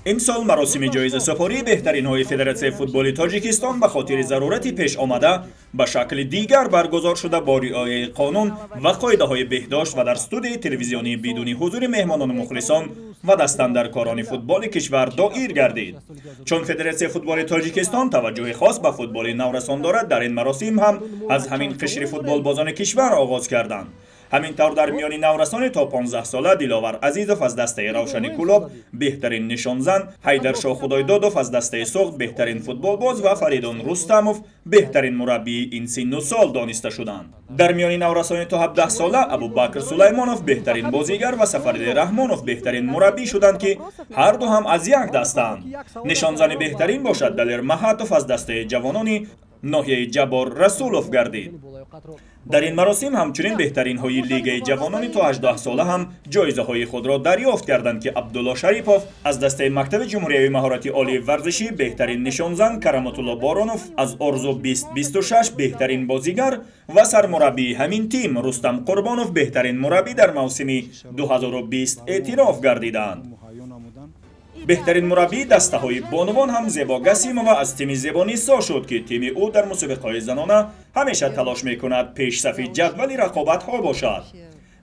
امسال مراسم جایزه سپاری بهترین‌های فدراسیون فوتبال تاجیکستان به خاطر ضرورتی پیش آمده به شکل دیگر برگزار شده با رعایت قانون و قاعده‌های بهداشت و در استودیوی تلویزیونی بدون حضور مهمانان مخلصان و دستاندرکاران فوتبال کشور دایر گردید. چون فدراسیون فوتبال تاجیکستان توجه خاص به فوتبال نورسان دارد، در این مراسم هم از همین قشر فوتبال بازان کشور آغاز کردند. همینطور در میان نورسان تا 15 ساله دلاور عزیزов از دسته روشن کلوب بهترین نشانزن، حیدر شاه خدایدادov از دسته سوخت بهترین فوتبال باز و فریدون رستمov بهترین مربی این سن و سال دانسته شدند. در میان نورسان تا 17 ساله ابوبکر سلیمانov بهترین بازیگر و سفرعلی رحمانov بهترین مربی شدند که هر دو هم از یک دستند. نشانزن بهترین باشد دلیر مهاتوف از دسته جوانان ناحیه جبار رسولوف گردید. در این مراسم همچنین بهترین های لیگ جوانان تا 18 ساله هم جایزه های خود را دریافت کردند که عبدالله شریفوف از دسته مکتب جمهوری مهارتی عالی ورزشی بهترین نشانزن، کرامت الله بارانوف از ارزو 2026 بهترین بازیگر و سرمربی همین تیم رستم قربانوف بهترین مربی در موسم 2020 اعتراف گردیدند. بهترین مربی دسته های بانوان هم زیبا گسیمووا از تیم زیبانیستا شد که تیم او در مسابقه های زنانه همیشه تلاش میکند پیش صف جدول رقابت ها باشد.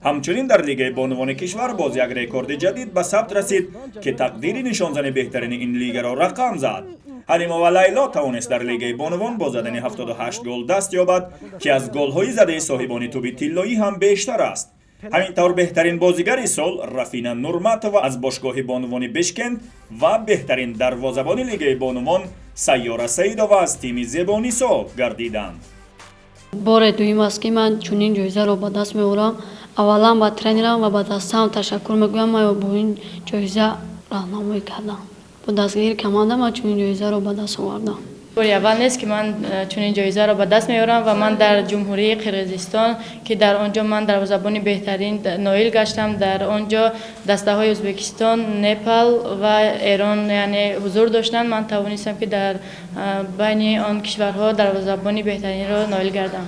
همچنین در لیگ بانوان کشور باز یک رکورد جدید به ثبت رسید که تقدیر نشانزن بهترین این لیگ را رقم زد. حلیما و لیلا توانست در لیگ بانوان با زدن 78 گل دست یابد که از گل های زده صاحبان توپ طلایی هم بیشتر است. همینطور بهترین بازیگر سال رفینا نورماتووا از باشگاه بانوان بشکند و بهترین دروازه‌بان لیگ بانوان سیاره سیدووا از تیم زیبانیسا گردیدند. بار دوم است که من چنین جایزه را به دست می‌آورم. اولا با ترینرم و با دستم تشکر می‌گویم. من با این جایزه راهنمایی کردم. با دستگیر کمانده من چنین جایزه را به دست آوردم. باری اول نیست که من چنین جایزه را به دست میارم و من در جمهوری قرقیزستان که در آنجا من دروازه‌بان بهترین نایل گشتم. در آنجا دسته های ازبکستان، نپال و ایران یعنی حضور داشتند. من توانستم که در بین آن کشورها دروازه‌بان بهترین را نایل گردم.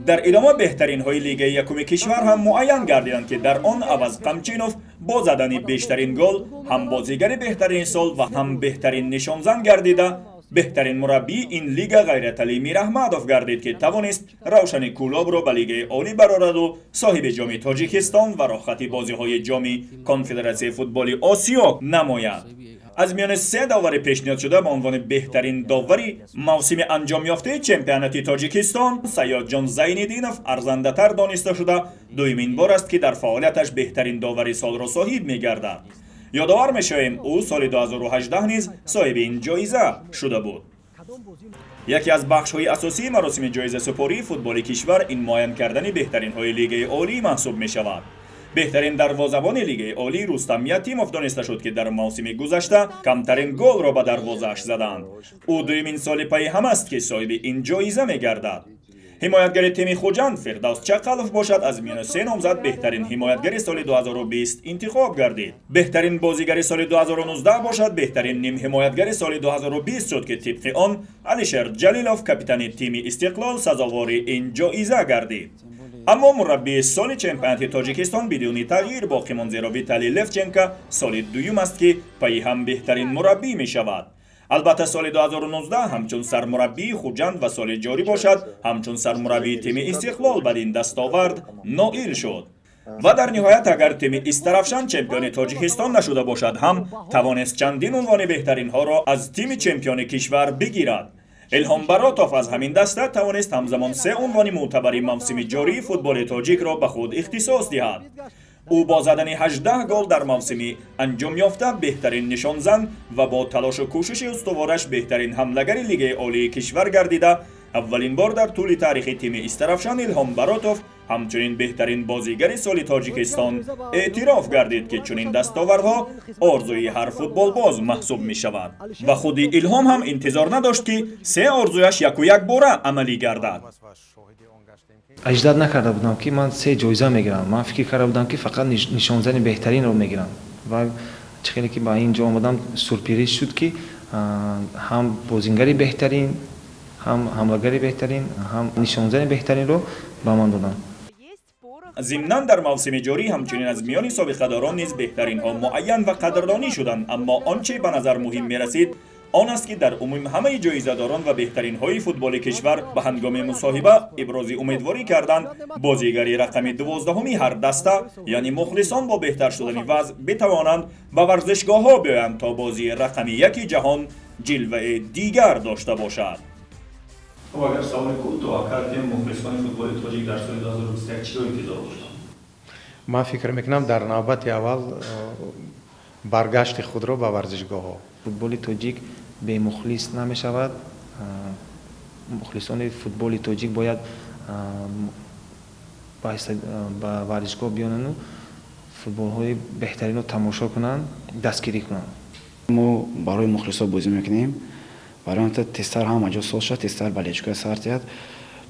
در ادامه بهترین های لیگ یکم کشور هم معین گردیدند که در آن عوض قمچینوف با زدن بیشترین گل هم بازیگر بهترین سال و هم بهترین نشانزن گردیده. بهترین مربی این لیگ غیرتعلی میراحمدوف گردید که توانست روشن کلوب را به لیگ عالی برآورد و صاحب جام تاجیکستان و راحت بازی های جام کنفدراسیون فوتبال آسیا نماید. از میان 3 داور پیشنهاد شده به عنوان بهترین داوری موسم انجام یافته چمپیونات تاجیکستان سیاد جان زین‌الدینوف ارزنده تر دانسته شده دومین بار است که در فعالیتش بهترین داوری سال را صاحب می‌گردد. یادآور می‌شویم او سال 2018 نیز صاحب این جایزه شده بود. یکی از بخش‌های اساسی مراسم جایزه سپاری فوتبال کشور این معین کردن بهترین های لیگ عالی محسوب می‌شود. بهترین دروازه‌بان لیگ عالی رستم یتیموف دانسته شد که در موسم گذشته کمترین گل را به دروازه‌اش زدند. او دومین سال پی هم است که صاحب این جایزه می‌گردد. حمایتگر تیم خوجند فردوس چقلوف باشد از میان 3 نامزد بهترین حمایتگر سال 2020 انتخاب گردید. بهترین بازیگر سال 2019 باشد بهترین نیم حمایتگر سال 2020 شد که طبق آن علیشر جلیلوف کاپیتان تیم استقلال سزاوار این جایزه گردید. اما مربی سال چمپیونات تاجیکستان بدون تغییر باقی ماند زیرا ویتالی لفچنکو سال دوم است که پی هم بهترین مربی می شود. البته سال 2019 همچون سرمربی خوجند و سال جاری باشد همچون سرمربی تیم استقلال بدین دستاورد نائل شد. و در نهایت اگر تیم استرافشان چمپیون تاجیکستان نشده باشد هم توانست چندین عنوان بهترین ها را از تیم چمپیون کشور بگیرد. الهام براتوف از همین دسته توانست همزمان 3 عنوان معتبر موسم جاری فوتبال تاجیک را به خود اختصاص دهد. او با زدن 18 گل در موسمی انجام یافته بهترین نشانزن و با تلاش و کوشش استوارش بهترین حملهگر لیگ عالی کشور گردیده اولین بار در طول تاریخ تیم استرافشان الهام براتوف همچنین بهترین بازیگر سال تاجیکستان اعتراف گردید که چنین دستاوردها آرزوی هر فوتبال باز محسوب می شود و خود الهام هم انتظار نداشت که 3 آرزویش یک و یک باره عملی گردد. اجداد نکرده بودم که من 3 جایزه میگیرم. من فکر کرده بودم که فقط نشانزن بهترین رو میگیرم و چقدر که با اینجا آمدم سورپرایز شد که هم بازیگری بهترین هم حمله‌گری بهترین هم نشانزن بهترین رو به من دادن. ضمناً در موسم جاری همچنین از میان سابقه‌داران نیز بهترین‌ها معین و قدردانی شدند، اما آنچه به نظر مهم می‌رسید آن است که در عموم همه جایزه‌داران و بهترین‌های فوتبال کشور به هنگام مصاحبه ابراز امیدواری کردند بازیگری رقم 12 هر دسته یعنی مخلصان با بهتر شدن وضع بتوانند به ورزشگاه‌ها بیایند تا بازی رقم 1 جهان جلوه دیگر داشته باشد. خب اگر سوال کوتاه کردیم مخلصان فوتبال تاجیک در سال 2021 چی رو انتظار داشتند؟ من فکر میکنم در نوبت اول برگشت خود را به ورزشگاه ها. فوتبال تاجیک به مخلص نمی شود. مخلصان فوتبال تاجیک باید به ورزشگاه بیانند و فوتبال های بهترین رو تماشا کنند، دستگیری کنند. ما برای مخلصا بازی میکنیم. برای آن تستر هم اجازه سال شد، تستر بالچکای سرتیت.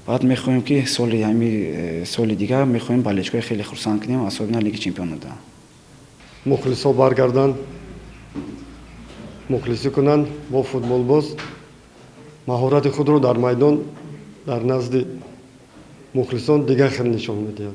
بعد میخوایم که سال دیگه میخوایم بالچکای خیلی خرسان کنیم اصلا لیگ چمپیون بودن. مخلصا برگردند، مخلصی کنند با فوتبال باز مهارت خود رو در میدان در نزد مخلصان دیگه خیلی نشان میدهد.